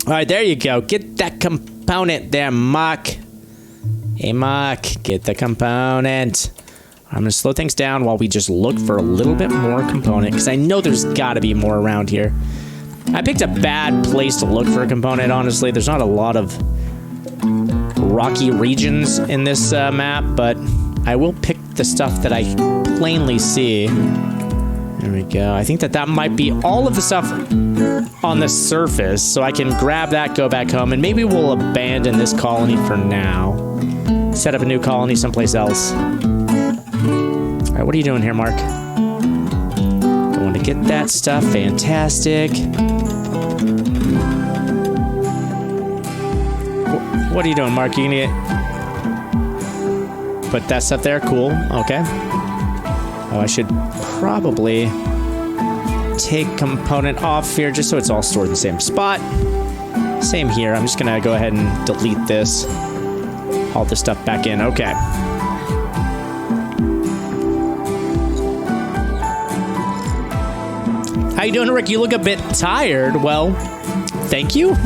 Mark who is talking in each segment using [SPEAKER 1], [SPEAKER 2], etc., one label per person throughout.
[SPEAKER 1] All right, there you go. Get that component there, Mark. Hey, Mark, get the component. I'm going to slow things down while we just look for a little bit more component, because I know there's got to be more around here. I picked a bad place to look for a component, honestly. There's not a lot of rocky regions in this map, but I will pick the stuff that I plainly see. There we go. I think that might be all of the stuff on the surface, so I can grab that, go back home, and maybe we'll abandon this colony for now. Set up a new colony someplace else. All right, what are you doing here, Mark? Going to get that stuff. Fantastic. What are you doing, Mark? You gonna put that stuff there? Cool. Okay. Oh, I should probably take component off here just so it's all stored in the same spot. Same here. I'm just gonna go ahead and delete this. All this stuff back in. Okay. How you doing, Rick? You look a bit tired. Well, thank you.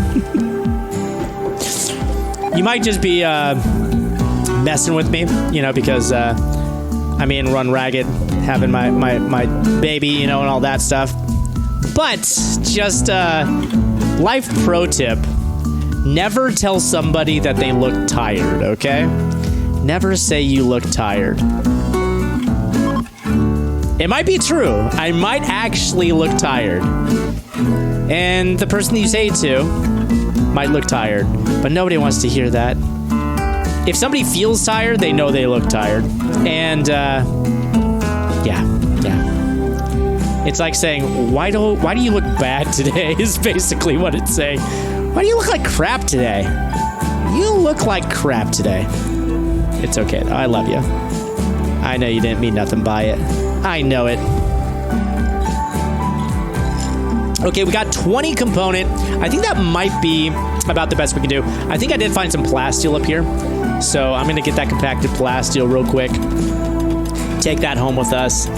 [SPEAKER 1] You might just be messing with me, you know, because I'm in Run Ragged, having my baby, you know, and all that stuff. But just life pro tip: never tell somebody that they look tired. Okay? Never say you look tired. It might be true. I might actually look tired, and the person that you say it to might look tired, but nobody wants to hear that. If somebody feels tired, they know they look tired. And, yeah. It's like saying, why do you look bad today, is basically what it's saying. Why do you look like crap today? You look like crap today. It's okay, though. I love you. I know you didn't mean nothing by it. I know it. Okay, we got 20 component. I think that might be about the best we can do. I think I did find some plasteel up here. So I'm going to get that compacted plasteel real quick. Take that home with us.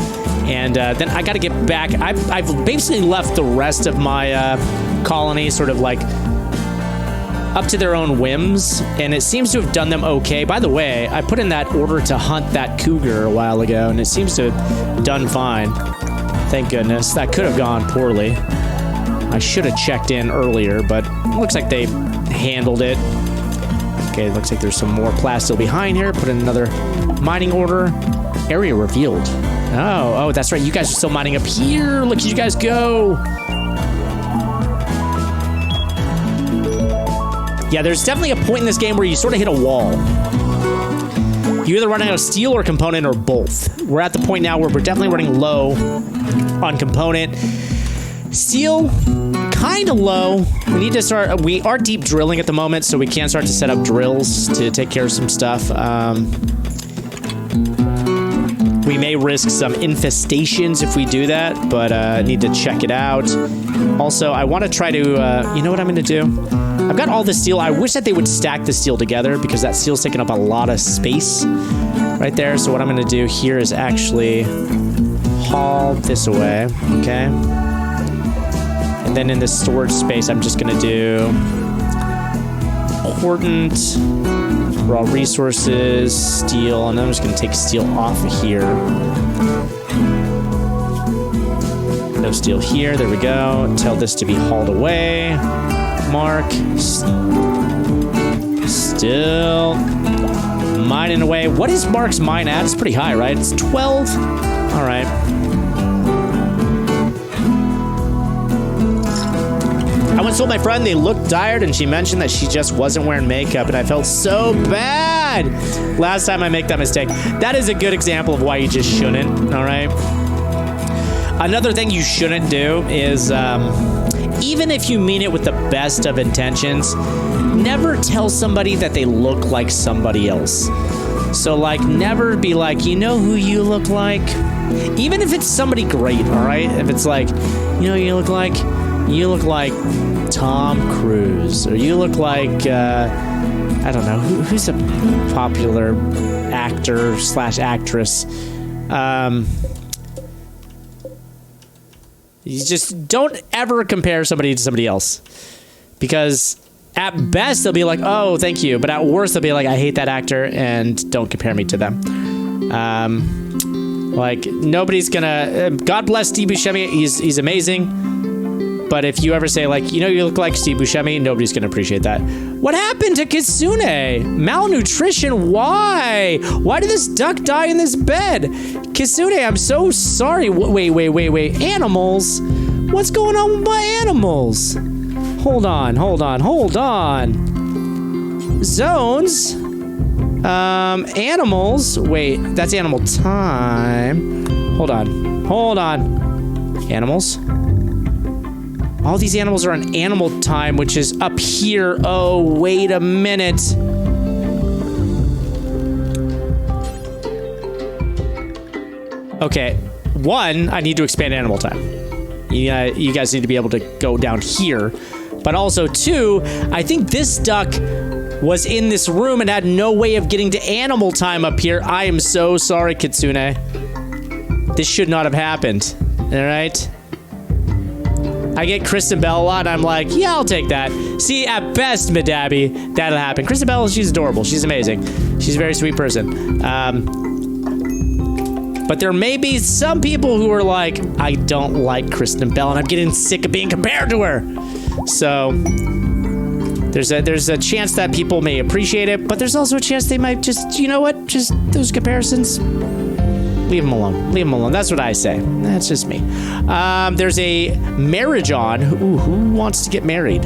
[SPEAKER 1] And then I got to get back. I've basically left the rest of my colony sort of like up to their own whims. And it seems to have done them okay. By the way, I put in that order to hunt that cougar a while ago, and it seems to have done fine. Thank goodness. That could have gone poorly. I should have checked in earlier, but it looks like they handled it. Okay, looks like there's some more plasteel behind here. Put in another mining order. Area revealed. Oh, that's right. You guys are still mining up here. Look at you guys go. Yeah, there's definitely a point in this game where you sort of hit a wall. You either run out of steel or component or both. We're at the point now where we're definitely running low on component. Steel, kind of low. We need to start, we are deep drilling at the moment, so we can start to set up drills to take care of some stuff. We may risk some infestations if we do that, but need to check it out. Also, I want to try to, you know what I'm going to do? I've got all the steel. I wish that they would stack the steel together because that steel's taking up a lot of space right there. So what I'm going to do here is actually haul this away, okay? And then in this storage space, I'm just going to do important, raw resources, steel, and then I'm just going to take steel off of here. No steel here. There we go. Tell this to be hauled away. Mark. Still mining away. What is Mark's mine at? It's pretty high, right? It's 12. All right. I once told my friend they looked tired, and she mentioned that she just wasn't wearing makeup, and I felt so bad last time I make that mistake. That is a good example of why you just shouldn't, all right? Another thing you shouldn't do is, even if you mean it with the best of intentions, never tell somebody that they look like somebody else. So, like, never be like, you know who you look like? Even if it's somebody great, all right? If it's like, you know, you look like Tom Cruise, or you look like, I don't know, who's a popular actor / actress? You just don't ever compare somebody to somebody else. Because at best, they'll be like, oh, thank you. But at worst, they'll be like, I hate that actor and don't compare me to them. Like, nobody's gonna... God bless Steve Buscemi. He's amazing. But if you ever say, like, you know, you look like Steve Buscemi, nobody's gonna appreciate that. What happened to Kitsune? Malnutrition? Why? Why did this duck die in this bed? Kitsune, I'm so sorry. Wait. Animals? What's going on with my animals? Hold on. Zones? Animals? Wait, that's animal time. Hold on. Animals? All these animals are on animal time, which is up here. Oh, wait a minute. Okay, one, I need to expand animal time. You guys need to be able to go down here. But also, two, I think this duck was in this room and had no way of getting to animal time up here. I am so sorry, Kitsune. This should not have happened. All right? I get Kristen Bell a lot, and I'm like, yeah, I'll take that. See, at best, Madabby, that'll happen. Kristen Bell, she's adorable. She's amazing. She's a very sweet person. But there may be some people who are like, I don't like Kristen Bell, and I'm getting sick of being compared to her. So there's a chance that people may appreciate it, but there's also a chance they might just, you know what? Just those comparisons. Leave them alone. That's what I say. That's just me. There's a marriage on. Ooh, who wants to get married?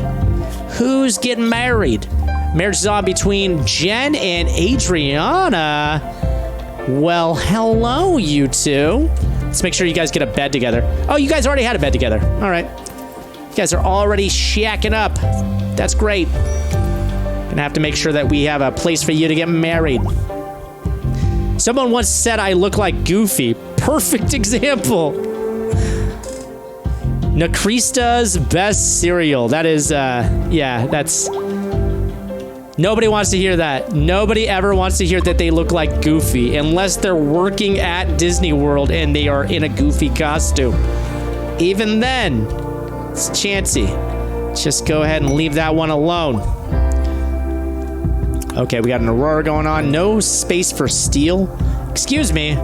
[SPEAKER 1] Who's getting married? Marriage is on between Jen and Adriana. Well, hello, you two. Let's make sure you guys get a bed together. Oh, you guys already had a bed together. All right. You guys are already shacking up. That's great. Gonna have to make sure that we have a place for you to get married. Someone once said I look like Goofy. Perfect example. Nakrista's best cereal. That is, yeah, that's... Nobody wants to hear that. Nobody ever wants to hear that they look like Goofy unless they're working at Disney World and they are in a Goofy costume. Even then, it's chancy. Just go ahead and leave that one alone. Okay, we got an Aurora going on. No space for steel. Excuse me.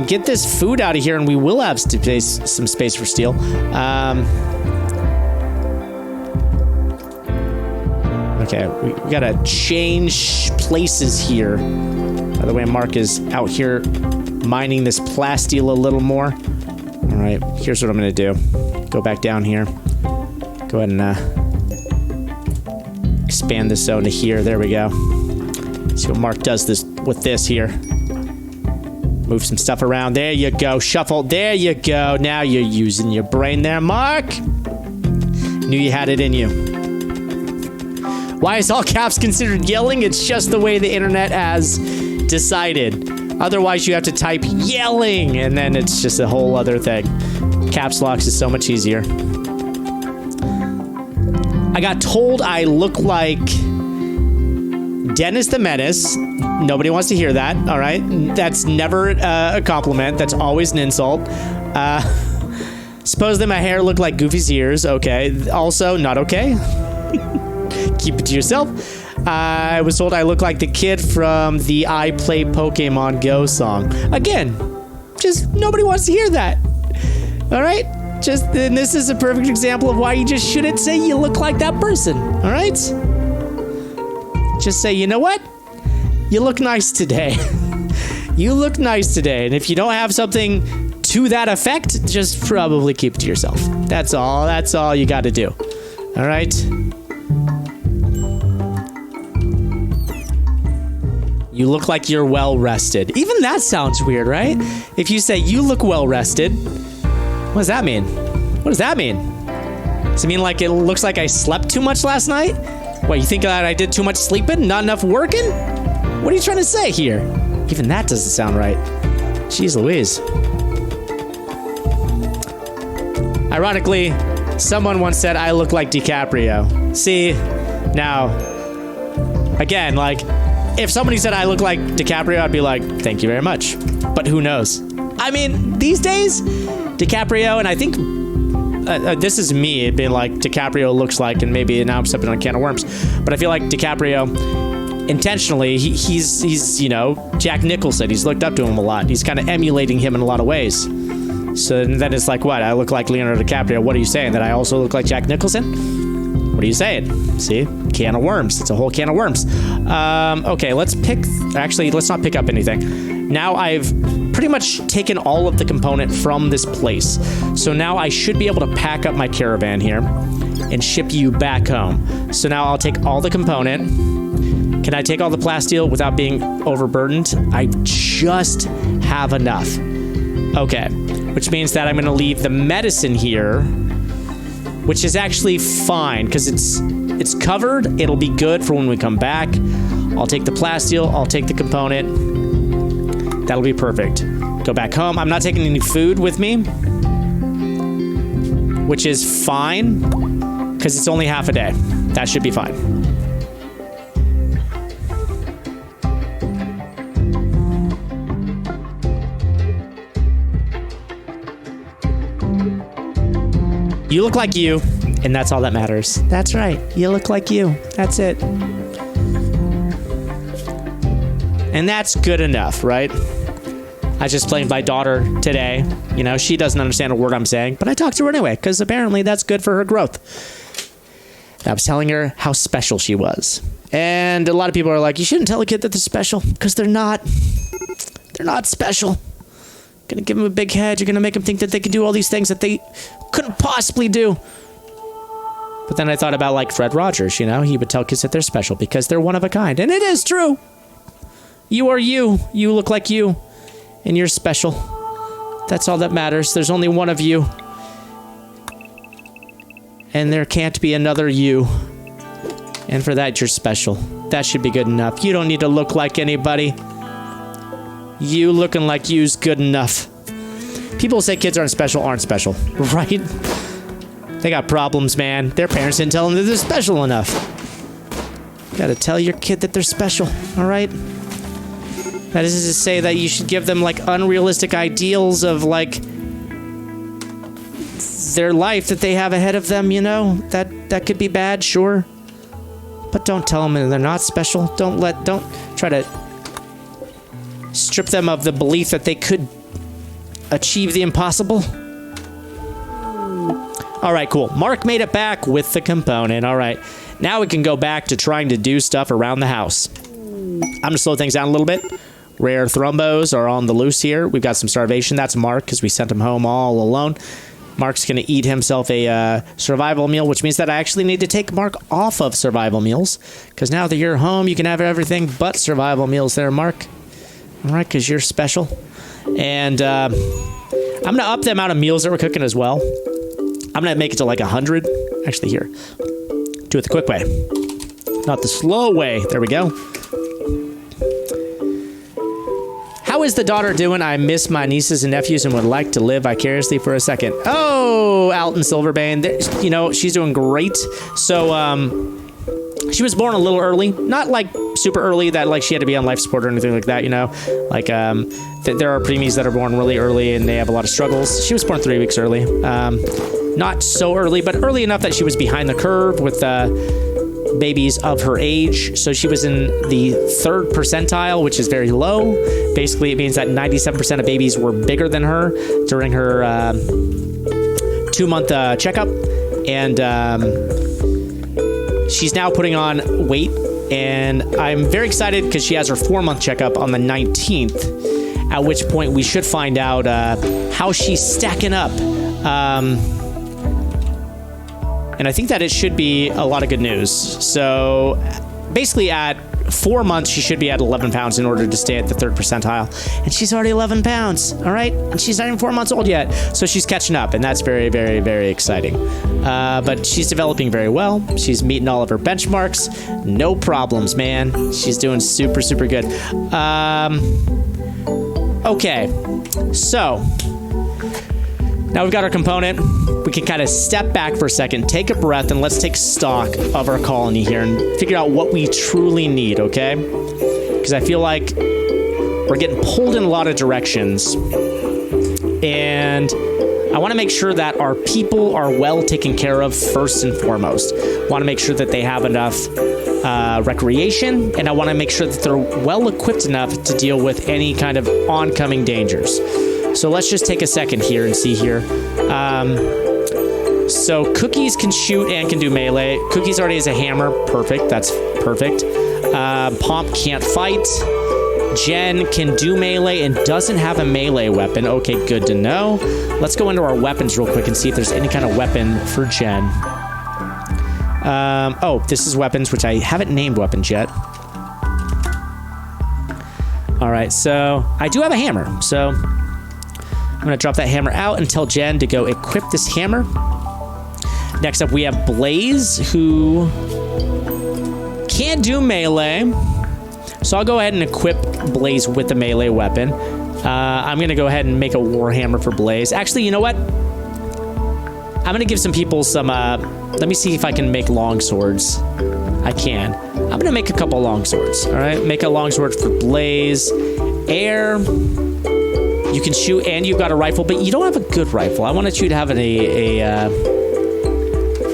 [SPEAKER 1] Get this food out of here and we will have some space for steel. Okay, we gotta change places here. By the way, Mark is out here mining this plasteel a little more. All right, here's what I'm gonna do. Go back down here. Go ahead and expand this zone to here. There we go. See what Mark does with this here. Move some stuff around. There you go. Shuffle. There you go. Now you're using your brain there, Mark. Knew you had it in you. Why is all caps considered yelling? It's just the way the internet has decided. Otherwise, you have to type yelling, and then it's just a whole other thing. Caps locks is so much easier. I got told I look like Dennis the Menace. Nobody wants to hear that, all right? That's never a compliment. That's always an insult. Supposedly my hair looked like Goofy's ears. Okay. Also, not okay. Keep it to yourself. I was told I look like the kid from the I Play Pokemon Go song. Again, just nobody wants to hear that. All right? And this is a perfect example of why you just shouldn't say you look like that person. All right? Just say, you know what? You look nice today. You look nice today. And if you don't have something to that effect, just probably keep it to yourself. That's all. That's all you got to do. All right? You look like you're well rested. Even that sounds weird, right? If you say you look well rested, what does that mean? What does that mean? Does it mean like it looks like I slept too much last night? What, you think that I did too much sleeping? Not enough working? What are you trying to say here? Even that doesn't sound right. Jeez Louise. Ironically, someone once said I look like DiCaprio. See, now, again, like, if somebody said I look like DiCaprio, I'd be like, thank you very much. But who knows? I mean, these days, DiCaprio and I think this is me being like DiCaprio looks like, and maybe now I'm stepping on a can of worms, but I feel like DiCaprio intentionally, he's you know, Jack Nicholson. He's looked up to him a lot. He's kind of emulating him in a lot of ways. So then it's like, what? I look like Leonardo DiCaprio. What are you saying? That I also look like Jack Nicholson? What are you saying? See? Can of worms. It's a whole can of worms. Okay, let's pick... Actually, let's not pick up anything. Now I've pretty much taken all of the component from this place. So now I should be able to pack up my caravan here and ship you back home. So now I'll take all the component. Can I take all the plasteel without being overburdened? I just have enough. Okay, which means that I'm going to leave the medicine here, which is actually fine because it's covered. It'll be good for when we come back. I'll take the plasteel. I'll take the component. That'll be perfect. Go back home. I'm not taking any food with me, which is fine because it's only half a day. That should be fine. You look like you, and that's all that matters. That's right. You look like you. That's it. And that's good enough, right? I just played my daughter today. You know, she doesn't understand a word I'm saying, but I talked to her anyway, because apparently that's good for her growth. And I was telling her how special she was. And a lot of people are like, you shouldn't tell a kid that they're special, because they're not. They're not special. Gonna give them a big head. You're gonna make them think that they can do all these things that they couldn't possibly do. But then I thought about like Fred Rogers, you know, he would tell kids that they're special because they're one of a kind. And it is true. You are you. You look like you. And you're special. That's all that matters. There's only one of you. And there can't be another you. And for that, you're special. That should be good enough. You don't need to look like anybody. You looking like you's good enough. People say kids aren't special, right? They got problems, man. Their parents didn't tell them that they're special enough. You gotta tell your kid that they're special, all right? That is to say that you should give them, like, unrealistic ideals of, like, their life that they have ahead of them, you know? That could be bad, sure. But don't tell them they're not special. Don't try to strip them of the belief that they could achieve the impossible. All right, cool. Mark made it back with the component. All right. Now we can go back to trying to do stuff around the house. I'm going to slow things down a little bit. Rare thrombos are on the loose here. We've got some starvation. That's Mark because we sent him home all alone. Mark's going to eat himself a survival meal, which means that I actually need to take Mark off of survival meals because now that you're home, you can have everything but survival meals there, Mark. All right, because you're special. And I'm going to up the amount of meals that we're cooking as well. I'm going to make it to like 100. Actually, here. Do it the quick way. Not the slow way. There we go. How is the daughter doing? I miss my nieces and nephews and would like to live vicariously for a second. Oh, Alton Silverbane. You know, she's doing great. So, she was born a little early. Not like super early that like she had to be on life support or anything like that, you know. Like there are preemies that are born really early and they have a lot of struggles. She was born 3 weeks early. Not so early, but early enough that she was behind the curve with babies of her age. So she was in the 3rd percentile, which is very low. Basically, it means that 97% of babies were bigger than her during her 2-month checkup. And she's now putting on weight, and I'm very excited because she has her 4-month checkup on the 19th, at which point we should find out how she's stacking up. And I think that it should be a lot of good news. So basically at 4 months, she should be at 11 pounds in order to stay at the 3rd percentile. And she's already 11 pounds, all right? And she's not even 4 months old yet. So she's catching up, and that's very, very, very exciting. But she's developing very well. She's meeting all of her benchmarks. No problems, man. She's doing super, super good. Okay, so now we've got our component. We can kind of step back for a second, take a breath, and let's take stock of our colony here and figure out what we truly need, okay? Because I feel like we're getting pulled in a lot of directions. And I want to make sure that our people are well taken care of first and foremost. Want to make sure that they have enough recreation, and I want to make sure that they're well equipped enough to deal with any kind of oncoming dangers. So let's just take a second here and see here. So Cookies can shoot and can do melee. Cookies already has a hammer. Perfect. That's perfect. Pomp can't fight. Jen can do melee and doesn't have a melee weapon. Okay, good to know. Let's go into our weapons real quick and see if there's any kind of weapon for Jen. Oh, this is weapons, which I haven't named weapons yet. All right, so I do have a hammer. So I'm going to drop that hammer out and tell Jen to go equip this hammer. Next up, we have Blaze, who can't do melee. So I'll go ahead and equip Blaze with the melee weapon. I'm going to go ahead and make a warhammer for Blaze. Actually, you know what? I'm going to give some people some... let me see if I can make long swords. I can. I'm going to make a couple long swords. All right? Make a long sword for Blaze. Air. You can shoot and you've got a rifle, but you don't have a good rifle. I wanted you to have a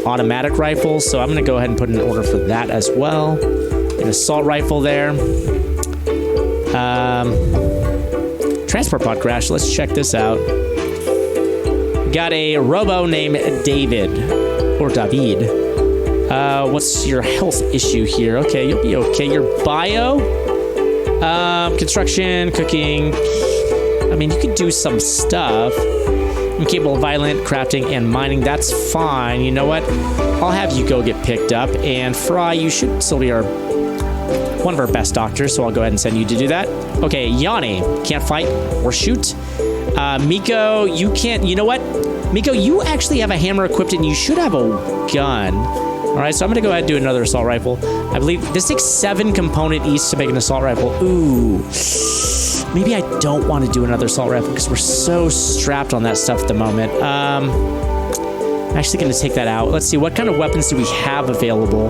[SPEAKER 1] automatic rifle, so I'm going to go ahead and put in an order for that as well. An assault rifle there. Transport pod crash. Let's check this out. Got a robo named David. Or David. What's your health issue here? Okay, you'll be okay. Your bio. Construction, cooking. I mean, you could do some stuff. I'm capable of violent, crafting, and mining. That's fine. You know what? I'll have you go get picked up. And Fry, you should still be one of our best doctors, so I'll go ahead and send you to do that. Okay, Yanni can't fight or shoot. Miko, you can't. You know what? Miko, you actually have a hammer equipped, and you should have a gun. All right, so I'm going to go ahead and do another assault rifle. I believe this takes 7 component each to make an assault rifle. Ooh. Maybe I don't want to do another assault rifle because we're so strapped on that stuff at the moment. I'm actually going to take that out. Let's see, what kind of weapons do we have available?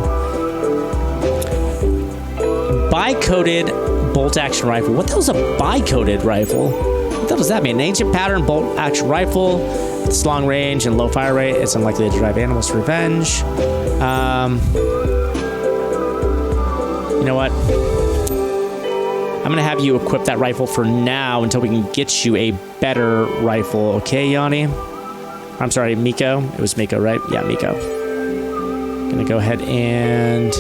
[SPEAKER 1] Bi-coated bolt-action rifle. What the hell's a bi-coated rifle? What the hell does that mean? An ancient pattern bolt-action rifle. It's long range and low fire rate. It's unlikely to drive animals for revenge. You know what? I'm going to have you equip that rifle for now until we can get you a better rifle. Okay, Yanni? I'm sorry, Miko. It was Miko, right? Yeah, Miko. Going to go ahead and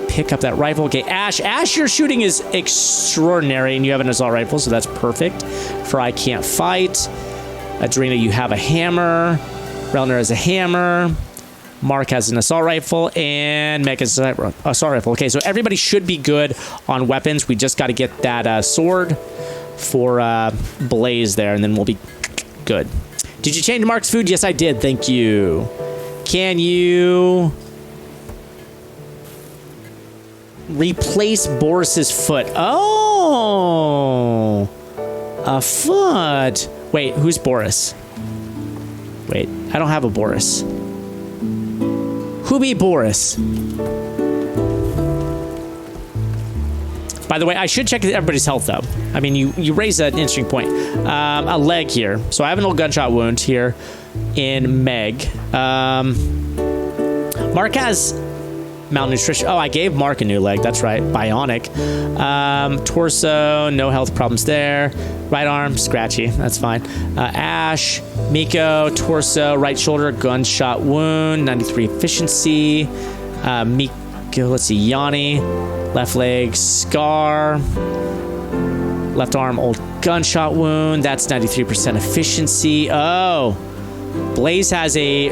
[SPEAKER 1] pick up that rifle. Okay, Ash. Ash, your shooting is extraordinary, and you have an assault rifle, so that's perfect. Fry can't fight. Adrena, you have a hammer. Relner has a hammer. Mark has an assault rifle, and Meg has an assault rifle. Okay, so everybody should be good on weapons. We just got to get that sword for Blaze there, and then we'll be good. Did you change Mark's food? Yes, I did. Thank you. Can you replace Boris's foot? Oh, a foot. Wait, who's Boris? Wait, I don't have a Boris. Who be Boris? By the way, I should check everybody's health, though. I mean, you raise an interesting point. A leg here. So I have an old gunshot wound here in Meg. Mark has malnutrition. Oh, I gave Mark a new leg. That's right. Bionic. Torso, no health problems there. Right arm, scratchy. That's fine. Ash, Miko, torso, right shoulder, gunshot wound, 93 efficiency. Miko, let's see, Yanni, left leg, scar. Left arm, old gunshot wound. That's 93% efficiency. Oh, Blaze has a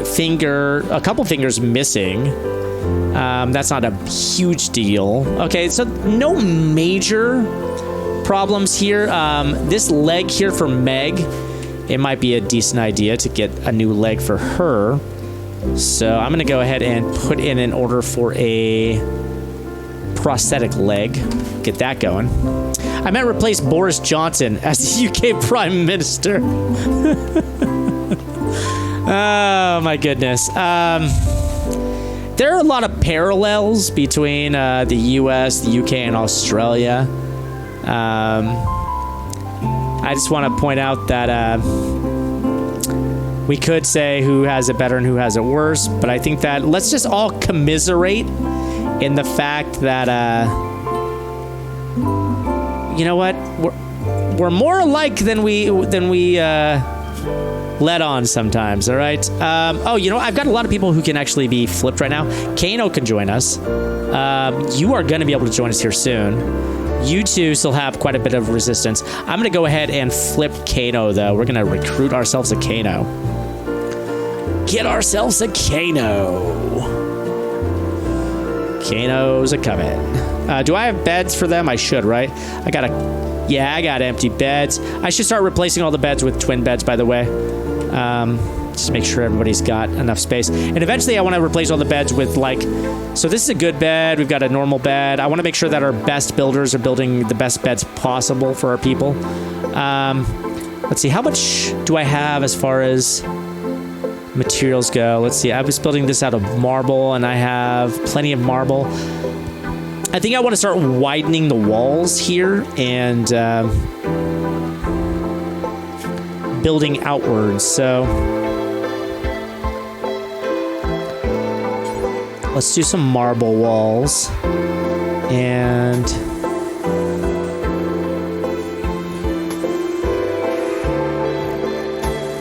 [SPEAKER 1] couple fingers missing. That's not a huge deal. Okay, so no major problems here. This leg here for Meg, it might be a decent idea to get a new leg for her. So I'm going to go ahead and put in an order for a prosthetic leg. Get that going. I meant replace Boris Johnson as the UK Prime Minister. Oh, my goodness. There are a lot of parallels between the US, the UK, and Australia. I just want to point out that We could say who has it better and who has it worse, but I think that let's just all commiserate in the fact that, you know what? We're more alike than we let on sometimes, all right? Oh, you know, I've got a lot of people who can actually be flipped right now. Kano can join us. You are going to be able to join us here soon. You two still have quite a bit of resistance. I'm going to go ahead and flip Kano, though. We're going to recruit ourselves a Kano. Get ourselves a Kano. Kano's a coming. Do I have beds for them? I should, right? I got empty beds. I should start replacing all the beds with twin beds, by the way. Just make sure everybody's got enough space. And eventually I want to replace all the beds with like, so this is a good bed. We've got a normal bed. I want to make sure that our best builders are building the best beds possible for our people. Let's see, how much do I have as far as materials go? Let's see, I was building this out of marble and I have plenty of marble. I think I want to start widening the walls here and building outwards. So let's do some marble walls. And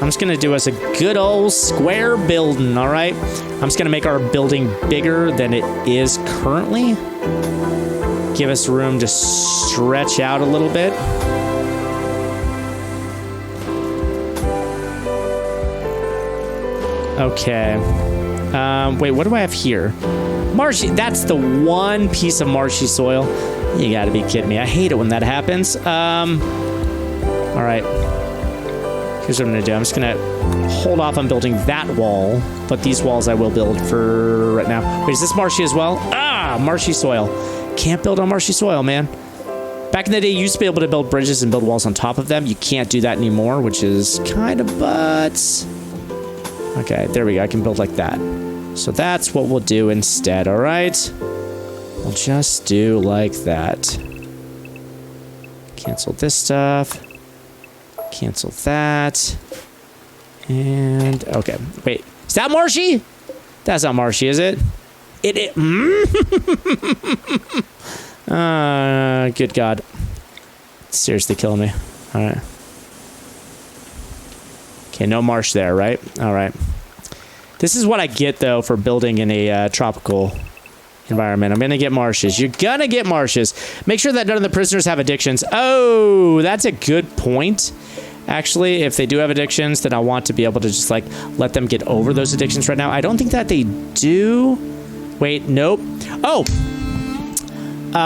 [SPEAKER 1] I'm just going to do us a good old square building, all right? I'm just going to make our building bigger than it is currently. Give us room to stretch out a little bit. Okay. Wait, what do I have here? Marshy. That's the one piece of marshy soil. You gotta be kidding me. I hate it when that happens. All right. Here's what I'm gonna do. I'm just gonna hold off on building that wall, but these walls I will build for right now. Wait, is this marshy as well? Ah, marshy soil. Can't build on marshy soil, man. Back in the day, you used to be able to build bridges and build walls on top of them. You can't do that anymore, which is kind of butts. Okay, there we go. I can build like that. So that's what we'll do instead, all right? We'll just do like that. Cancel this stuff. Cancel that. And, okay. Wait, is that marshy? That's not marshy, is it? Good God. It's seriously killing me. All right. Okay, no marsh there, right? All right. This is what I get, though, for building in a tropical environment. I'm going to get marshes. You're going to get marshes. Make sure that none of the prisoners have addictions. Oh, that's a good point. Actually, if they do have addictions, then I want to be able to just, like, let them get over those addictions right now. I don't think that they do. Wait, nope. Oh!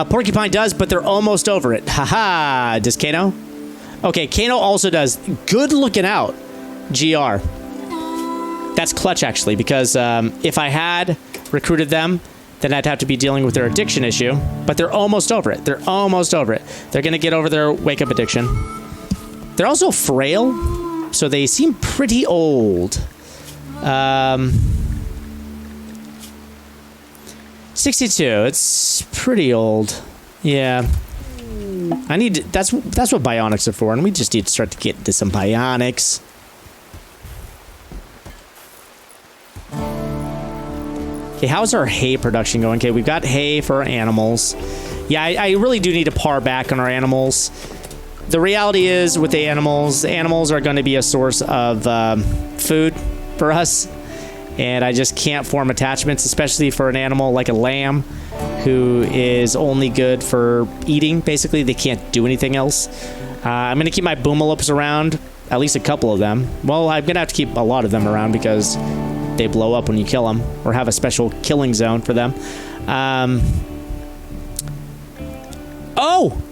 [SPEAKER 1] Porcupine does, but they're almost over it. Haha. Does Kano? Okay, Kano also does. Good looking out. GR. That's clutch, actually, because if I had recruited them, then I'd have to be dealing with their addiction issue. But they're almost over it. They're almost over it. They're going to get over their wake-up addiction. They're also frail, so they seem pretty old. 62. It's pretty old. Yeah. I need to, that's what bionics are for, and we just need to start to get into some bionics. Okay, how's our hay production going? Okay, we've got hay for our animals. Yeah, I really do need to par back on our animals. The reality is, with the animals are going to be a source of food for us. And I just can't form attachments, especially for an animal like a lamb, who is only good for eating. Basically, they can't do anything else. I'm going to keep my boomalopes around, at least a couple of them. Well, I'm going to have to keep a lot of them around because they blow up when you kill them, or have a special killing zone for them. Oh!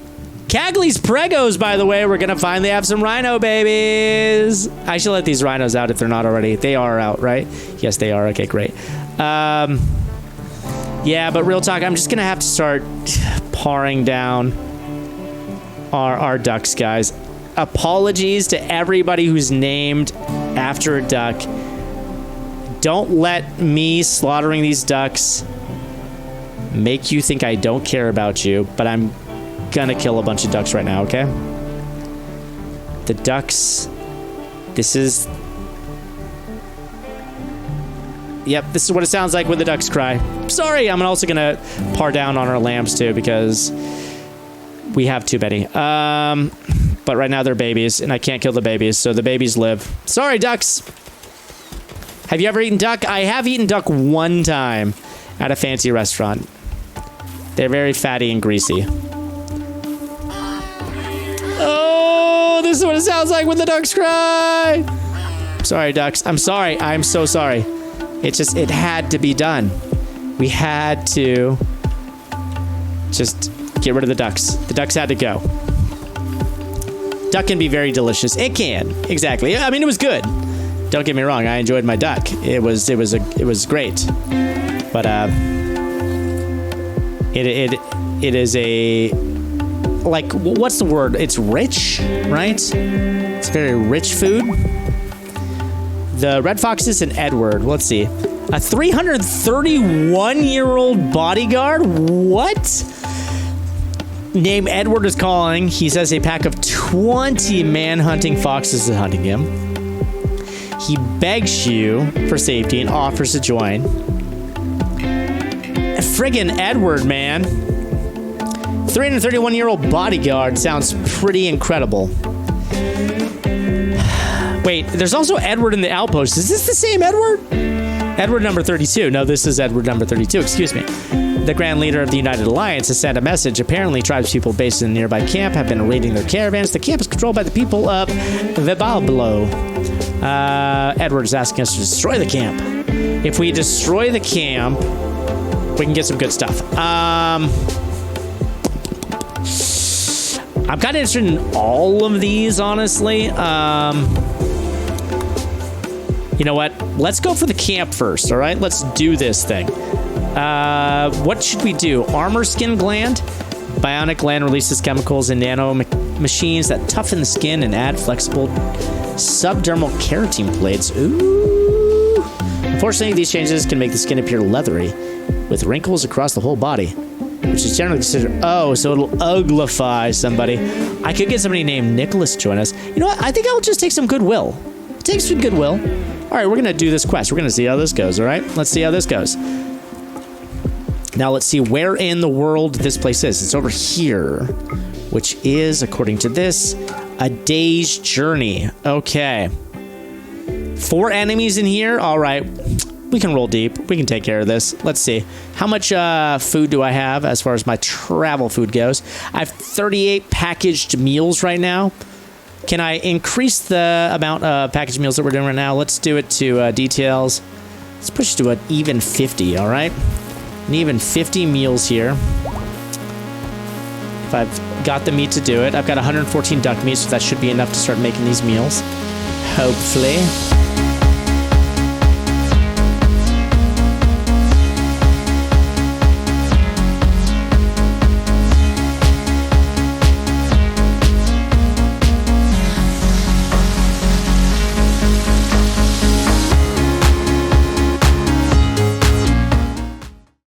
[SPEAKER 1] Cagley's Pregos, by the way. We're going to finally have some rhino babies. I should let these rhinos out if they're not already. They are out, right? Yes, they are. Okay, great. Yeah, but real talk, I'm just going to have to start paring down our ducks, guys. Apologies to everybody who's named after a duck. Don't let me slaughtering these ducks make you think I don't care about you, but I'm gonna kill a bunch of ducks right now, okay? The ducks, this is Yep, this is what it sounds like when the ducks cry. Sorry, I'm also gonna par down on our lambs too because we have too many. But right now they're babies, and I can't kill the babies, so the babies live. Sorry, ducks. Have you ever eaten duck? I have eaten duck one time at a fancy restaurant. They're very fatty and greasy. Oh, this is what it sounds like when the ducks cry. Sorry, ducks. I'm sorry. I'm so sorry. It had to be done. We had to just get rid of the ducks. The ducks had to go. Duck can be very delicious. It can. Exactly. I mean, it was good. Don't get me wrong. I enjoyed my duck. It was great. But it is a, like, what's the word? It's rich, right? It's very rich food. The red foxes and Edward. Let's see. A 331-year-old bodyguard? What? Name Edward is calling. He says a pack of 20 man-hunting foxes is hunting him. He begs you for safety and offers to join. Friggin' Edward, man. 331-year-old bodyguard sounds pretty incredible. Wait, there's also Edward in the outpost. Is this the same Edward? Edward number 32. No, this is Edward number 32. Excuse me. The Grand Leader of the United Alliance has sent a message. Apparently, tribespeople based in a nearby camp have been raiding their caravans. The camp is controlled by the people of Vibablo. Edward is asking us to destroy the camp. If we destroy the camp, we can get some good stuff. I'm kind of interested in all of these, honestly. You know what? Let's go for the camp first, all right? Let's do this thing. What should we do? Armor skin gland? Bionic gland releases chemicals and nano machines that toughen the skin and add flexible subdermal keratin plates. Ooh. Unfortunately, these changes can make the skin appear leathery, with wrinkles across the whole body, which is generally considered... Oh, so it'll uglify somebody. I could get somebody named Nicholas to join us. You know what? I think I'll just take some goodwill. Take some goodwill. All right, we're going to do this quest. We're going to see how this goes, all right? Let's see how this goes. Now, let's see where in the world this place is. It's over here, which is, according to this, a day's journey. Okay. 4 enemies in here. All right. We can roll deep. We can take care of this. Let's see. How much food do I have as far as my travel food goes? I have 38 packaged meals right now. Can I increase the amount of packaged meals that we're doing right now? Let's do it to details. Let's push to an even 50, all right? An even 50 meals here. If I've got the meat to do it. I've got 114 duck meat, so that should be enough to start making these meals. Hopefully.